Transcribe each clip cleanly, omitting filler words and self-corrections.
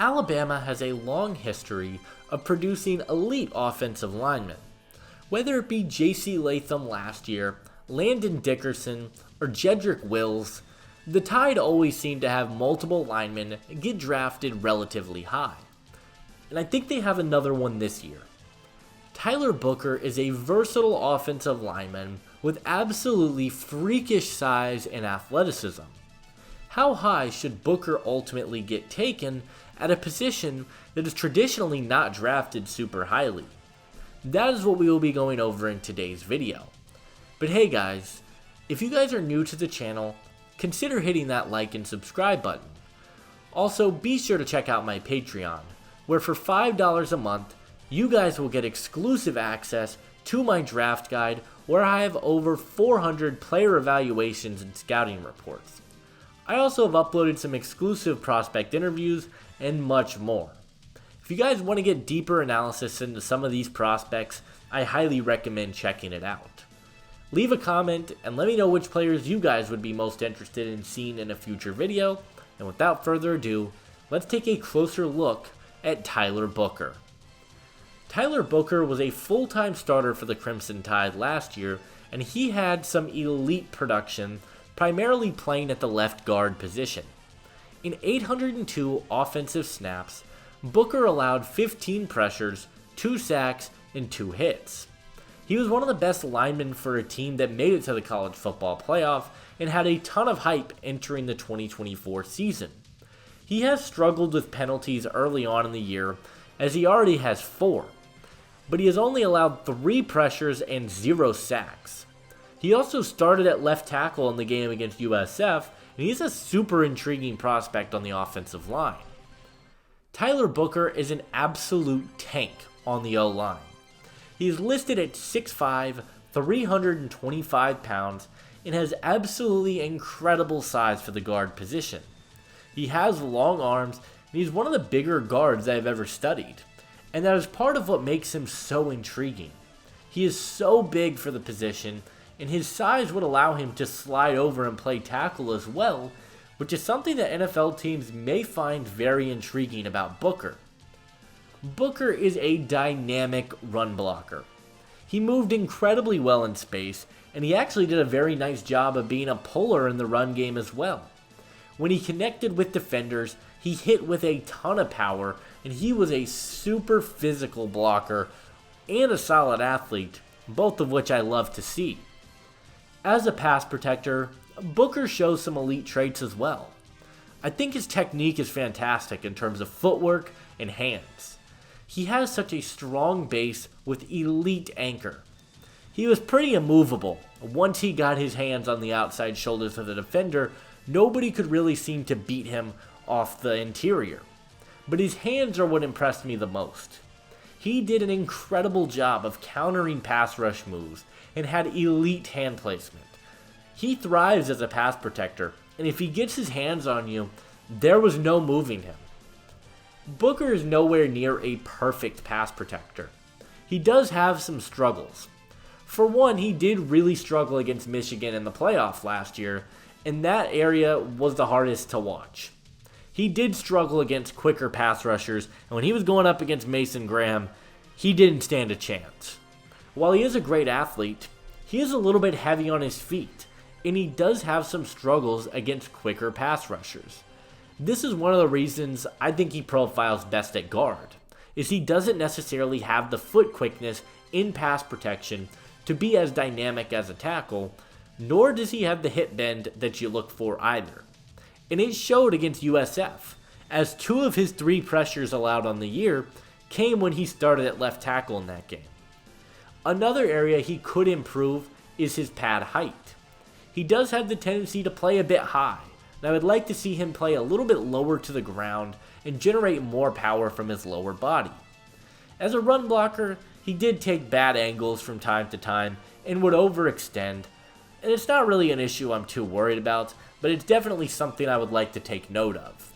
Alabama has a long history of producing elite offensive linemen. Whether it be J.C. Latham last year, Landon Dickerson, or Jedrick Wills, the Tide always seem to have multiple linemen get drafted relatively high. And I think they have another one this year. Tylerbooker is a versatile offensive lineman with absolutely freakish size and athleticism. How high should Booker ultimately get taken at a position that is traditionally not drafted super highly? That is what we will be going over in today's video. But hey guys, if you guys are new to the channel, consider hitting that like and subscribe button. Also, be sure to check out my Patreon, where for $5 a month, you guys will get exclusive access to my draft guide, where I have over 400 player evaluations and scouting reports. I also have uploaded some exclusive prospect interviews and much more. If you guys want to get deeper analysis into some of these prospects, I highly recommend checking it out. Leave a comment and let me know which players you guys would be most interested in seeing in a future video. And without further ado, let's take a closer look at Tylerbooker. Tylerbooker was a full-time starter for the Crimson Tide last year, and he had some elite production, primarily playing at the left guard position. In 802 offensive snaps, Booker allowed 15 pressures, 2 sacks, and 2 hits. He was one of the best linemen for a team that made it to the college football playoff and had a ton of hype entering the 2024 season. He has struggled with penalties early on in the year, as he already has 4, but he has only allowed 3 pressures and 0 sacks. He also started at left tackle in the game against USF, and he's a super intriguing prospect on the offensive line. Tylerbooker is an absolute tank on the O-line. He is listed at 6'5", 325 pounds, and has absolutely incredible size for the guard position. He has long arms, and he's one of the bigger guards I've ever studied, and that is part of what makes him so intriguing. He is so big for the position, and his size would allow him to slide over and play tackle as well, which is something that NFL teams may find very intriguing about Booker. Booker is a dynamic run blocker. He moved incredibly well in space, and he actually did a very nice job of being a puller in the run game as well. When he connected with defenders, he hit with a ton of power, and he was a super physical blocker and a solid athlete, both of which I love to see. As a pass protector, Booker shows some elite traits as well. I think his technique is fantastic in terms of footwork and hands. He has such a strong base with elite anchor. He was pretty immovable. Once he got his hands on the outside shoulders of the defender, nobody could really seem to beat him off the interior. But his hands are what impressed me the most. He did an incredible job of countering pass rush moves and had elite hand placement. He thrives as a pass protector, and if he gets his hands on you, there was no moving him. Booker is nowhere near a perfect pass protector. He does have some struggles. For one, he did really struggle against Michigan in the playoff last year, and that area was the hardest to watch. He did struggle against quicker pass rushers, and when he was going up against Mason Graham, he didn't stand a chance. While he is a great athlete, he is a little bit heavy on his feet, and he does have some struggles against quicker pass rushers. This is one of the reasons I think he profiles best at guard, is he doesn't necessarily have the foot quickness in pass protection to be as dynamic as a tackle, nor does he have the hip bend that you look for either. And it showed against USF, as 2 of his 3 pressures allowed on the year came when he started at left tackle in that game. Another area he could improve is his pad height. He does have the tendency to play a bit high, and I would like to see him play a little bit lower to the ground and generate more power from his lower body. As a run blocker, he did take bad angles from time to time and would overextend, and it's not really an issue I'm too worried about, but it's definitely something I would like to take note of.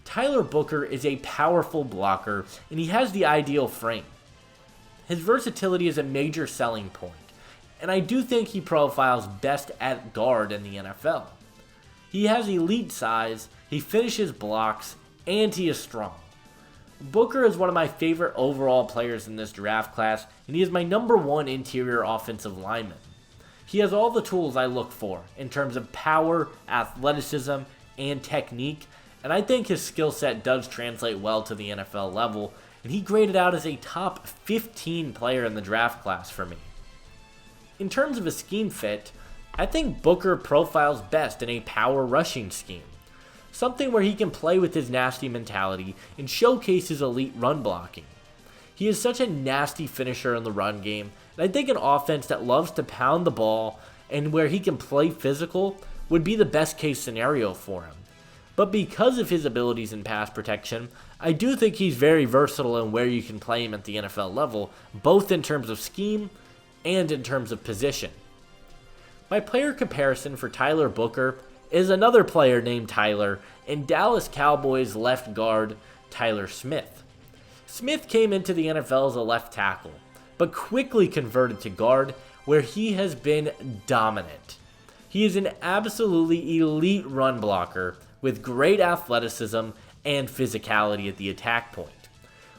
Tylerbooker is a powerful blocker, and he has the ideal frame. His versatility is a major selling point, and I do think he profiles best at guard in the NFL. He has elite size, he finishes blocks, and he is strong. Booker is one of my favorite overall players in this draft class, and he is my number 1 interior offensive lineman. He has all the tools I look for in terms of power, athleticism, and technique, and I think his skill set does translate well to the NFL level, and he graded out as a top 15 player in the draft class for me. In terms of a scheme fit, I think Booker profiles best in a power rushing scheme. Something where he can play with his nasty mentality and showcase his elite run blocking. He is such a nasty finisher in the run game, and I think an offense that loves to pound the ball and where he can play physical would be the best case scenario for him. But because of his abilities in pass protection, I do think he's very versatile in where you can play him at the NFL level, both in terms of scheme and in terms of position. My player comparison for Tyler Booker is another player named Tyler and Dallas Cowboys left guard Tyler Smith. Smith came into the NFL as a left tackle, but quickly converted to guard where he has been dominant. He is an absolutely elite run blocker with great athleticism and physicality at the attack point.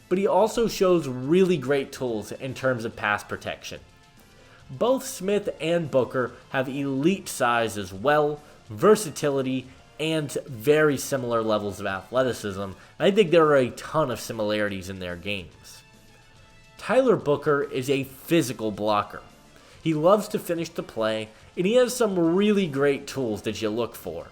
But he also shows really great tools in terms of pass protection. Both Smith and Booker have elite size as well, versatility, and very similar levels of athleticism. I think there are a ton of similarities in their games. Tyler Booker is a physical blocker. He loves to finish the play, and he has some really great tools that you look for.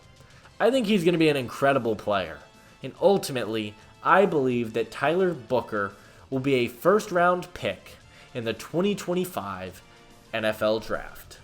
I think he's going to be an incredible player, and ultimately, I believe that Tyler Booker will be a first-round pick in the 2025 NFL Draft.